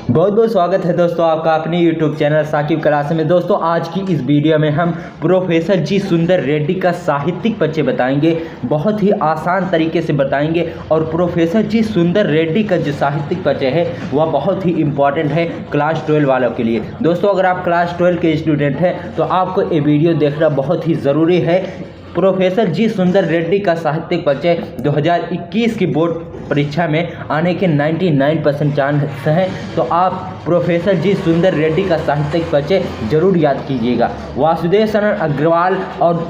बहुत बहुत स्वागत है दोस्तों आपका अपने YouTube चैनल साकिब क्लास में। दोस्तों आज की इस वीडियो में हम प्रोफेसर जी सुंदर रेड्डी का साहित्यिक परिचय बताएंगे, बहुत ही आसान तरीके से बताएंगे। और प्रोफेसर जी सुंदर रेड्डी का जो साहित्यिक परिचय है वह बहुत ही इम्पॉर्टेंट है क्लास 12 वालों के लिए। दोस्तों अगर आप क्लास 12 के स्टूडेंट हैं तो आपको ये वीडियो देखना बहुत ही ज़रूरी है। प्रोफेसर जी सुंदर रेड्डी का साहित्यिक परिचय 2021 की बोर्ड परीक्षा में आने के 99% चांस हैं, तो आप प्रोफेसर जी सुंदर रेड्डी का साहित्यिक परिचय जरूर याद कीजिएगा। वासुदेव शरण अग्रवाल और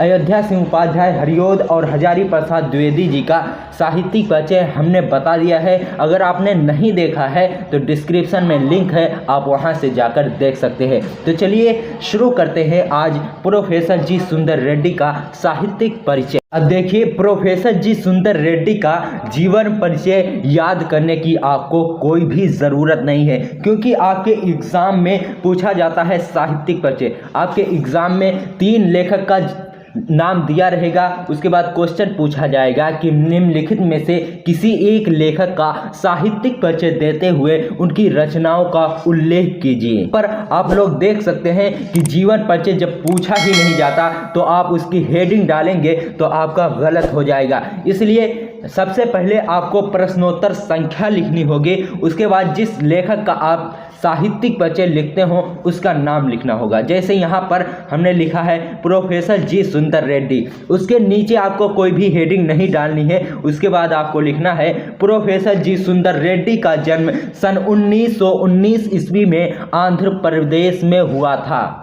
अयोध्या सिंह उपाध्याय, हरिओद और हजारी प्रसाद द्विवेदी जी का साहित्यिक परिचय हमने बता दिया है। अगर आपने नहीं देखा है तो डिस्क्रिप्शन में लिंक है, आप वहां से जाकर देख सकते हैं। तो चलिए शुरू करते हैं आज प्रोफेसर जी सुंदर रेड्डी का साहित्यिक परिचय। अब देखिए, प्रोफेसर जी सुंदर रेड्डी का जीवन परिचय याद करने की आपको कोई भी ज़रूरत नहीं है, क्योंकि आपके एग्ज़ाम में पूछा जाता है साहित्यिक परिचय। आपके एग्ज़ाम में 3 लेखक का नाम दिया रहेगा, उसके बाद क्वेश्चन पूछा जाएगा कि निम्नलिखित में से किसी एक लेखक का साहित्यिक परिचय देते हुए उनकी रचनाओं का उल्लेख कीजिए। पर आप लोग देख सकते हैं कि जीवन परिचय जब पूछा ही नहीं जाता तो आप उसकी हेडिंग डालेंगे तो आपका गलत हो जाएगा। इसलिए सबसे पहले आपको प्रश्नोत्तर संख्या लिखनी होगी, उसके बाद जिस लेखक का आप साहित्यिक परिचय लिखते हो उसका नाम लिखना होगा। जैसे यहाँ पर हमने लिखा है प्रोफेसर जी सुंदर रेड्डी, उसके नीचे आपको कोई भी हेडिंग नहीं डालनी है। उसके बाद आपको लिखना है प्रोफेसर जी सुंदर रेड्डी का जन्म सन 1919 ईस्वी में आंध्र प्रदेश में हुआ था।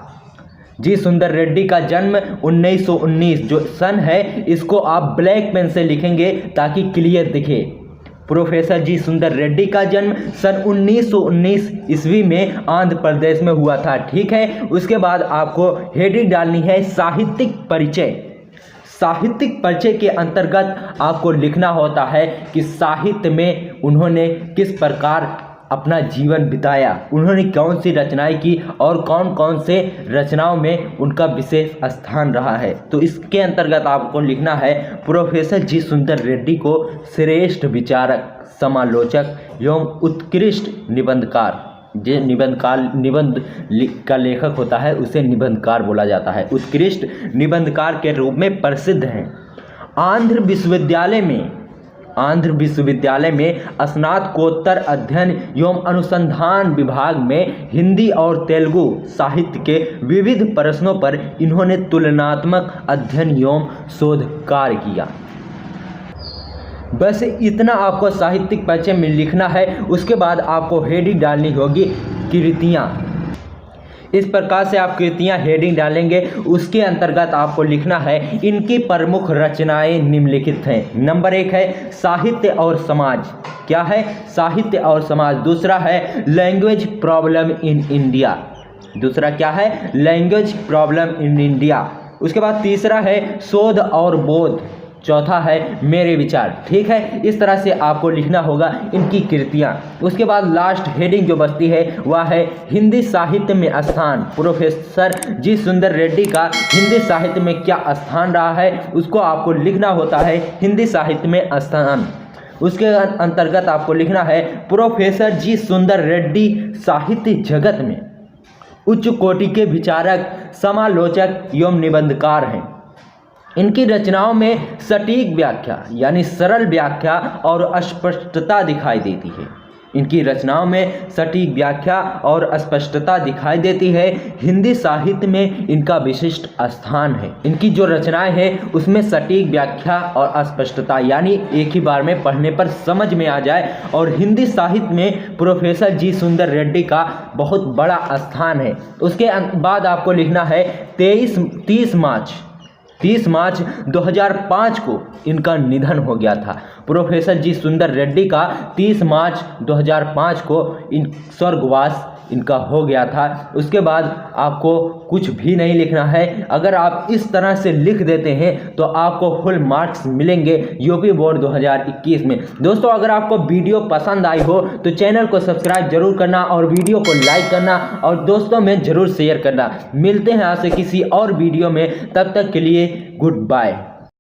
जी सुंदर रेड्डी का जन्म 1919 जो सन है इसको आप ब्लैक पेन से लिखेंगे ताकि क्लियर दिखे। प्रोफेसर जी सुंदर रेड्डी का जन्म सन 1919 ईस्वी में आंध्र प्रदेश में हुआ था, ठीक है। उसके बाद आपको हेडिंग डालनी है साहित्यिक परिचय। साहित्यिक परिचय के अंतर्गत आपको लिखना होता है कि साहित्य में उन्होंने किस प्रकार अपना जीवन बिताया, उन्होंने कौन सी रचनाएं की और कौन कौन से रचनाओं में उनका विशेष स्थान रहा है। तो इसके अंतर्गत आपको लिखना है प्रोफेसर जी सुंदर रेड्डी को श्रेष्ठ विचारक, समालोचक एवं उत्कृष्ट निबंधकार, जो निबंध का लेखक होता है उसे निबंधकार बोला जाता है, उत्कृष्ट निबंधकार के रूप में प्रसिद्ध हैं। आंध्र विश्वविद्यालय में स्नातकोत्तर अध्ययन एवं अनुसंधान विभाग में हिंदी और तेलुगु साहित्य के विविध प्रश्नों पर इन्होंने तुलनात्मक अध्ययन एवं शोध कार्य किया। बस इतना आपको साहित्यिक परिचय में लिखना है। उसके बाद आपको हेडिंग डालनी होगी कृतियाँ। इस प्रकार से आप कृतियाँ हेडिंग डालेंगे। उसके अंतर्गत आपको लिखना है इनकी प्रमुख रचनाएं निम्नलिखित हैं। नंबर 1 है साहित्य और समाज। क्या है? साहित्य और समाज। दूसरा है लैंग्वेज प्रॉब्लम इन इंडिया। दूसरा क्या है? Language problem in India. उसके बाद तीसरा है शोध और बोध। चौथा है मेरे विचार, ठीक है। इस तरह से आपको लिखना होगा इनकी कृतियाँ। उसके बाद लास्ट हेडिंग जो बचती है वह है हिंदी साहित्य में स्थान। प्रोफेसर जी सुंदर रेड्डी का हिंदी साहित्य में क्या स्थान रहा है उसको आपको लिखना होता है हिंदी साहित्य में स्थान। उसके अंतर्गत आपको लिखना है प्रोफेसर जी सुंदर रेड्डी साहित्य जगत में उच्च कोटि के विचारक, समालोचक एवं निबंधकार हैं। इनकी रचनाओं में सटीक व्याख्या यानी सरल व्याख्या और स्पष्टता दिखाई देती है। इनकी रचनाओं में सटीक व्याख्या और स्पष्टता दिखाई देती है। हिंदी साहित्य में इनका विशिष्ट स्थान है। इनकी जो रचनाएं हैं उसमें सटीक व्याख्या और स्पष्टता यानी एक ही बार में पढ़ने पर समझ में आ जाए। और हिंदी साहित्य में प्रोफेसर जी सुंदर रेड्डी का बहुत बड़ा स्थान है। उसके बाद आपको लिखना है 30 मार्च 2005 को इनका निधन हो गया था। प्रोफेसर जी सुंदर रेड्डी का 30 मार्च 2005 को स्वर्गवास इनका हो गया था। उसके बाद आपको कुछ भी नहीं लिखना है। अगर आप इस तरह से लिख देते हैं तो आपको फुल मार्क्स मिलेंगे यूपी बोर्ड 2021 में। दोस्तों अगर आपको वीडियो पसंद आई हो तो चैनल को सब्सक्राइब जरूर करना और वीडियो को लाइक करना और दोस्तों में जरूर शेयर करना। मिलते हैं आपसे किसी और वीडियो में, तब तक के लिए गुड बाय।